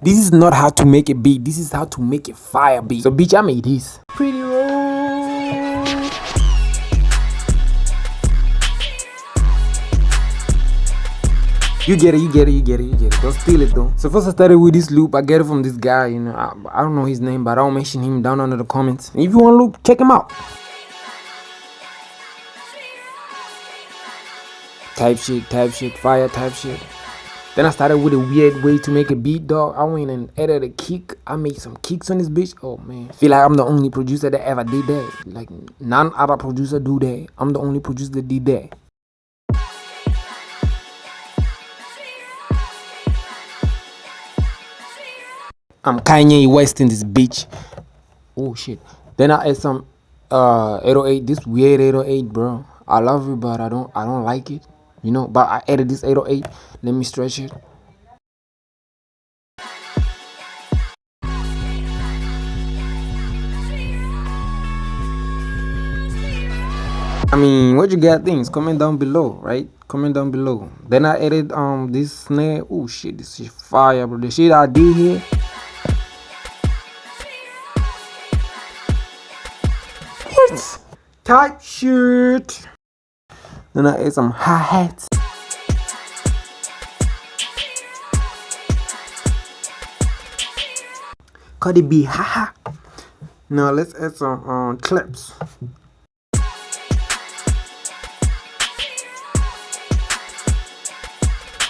This is not how to make a beat. This is how to make a fire beat. So bitch, I made this. Pretty roll. You get it. Don't steal it though. So first I started with this loop. I get it from this guy, you know. I don't know his name, but I'll mention him down under the comments. If you want to loop, check him out. Type shit, fire type shit. Then I started with a weird way to make a beat, dog. I went and added a kick. I made some kicks on this bitch. Oh man, feel like I'm the only producer that ever did that. Like none other producer do that. I'm the only producer that did that. I'm Kanye West in this bitch. Oh shit. Then I add some 808. This weird 808, bro. I love it, but I don't like it. You know, but I added this 808. Let me stretch it. I mean, what you got things? Comment down below, right? Comment down below. Then I added this snare. Oh shit, this is fire, bro. The shit I did here. What? Type shit. Then I add some hi-hats. Cardi B, haha. Now let's add some clips.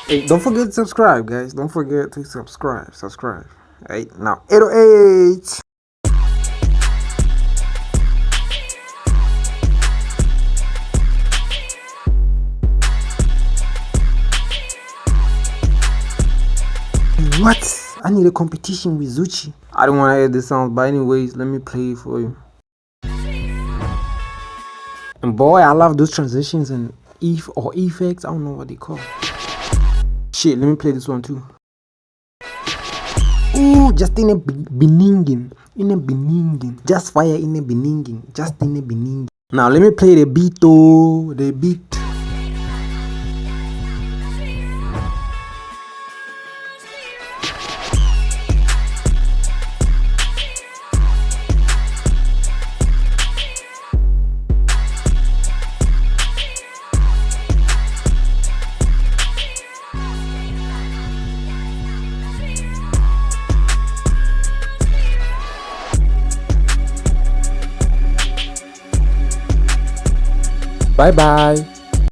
Hey, don't forget to subscribe, guys. Don't forget to subscribe. Hey, now 808. What? I need a competition with Zuchi. I don't want to add the sounds, but anyways, let me play it for you. And boy, I love those transitions and effects. I don't know what they call. Shit, let me play this one too. Ooh, just in a beninging. Just fire in a beninging. Just in a beninging. Now let me play the beat though. The beat. Bye bye.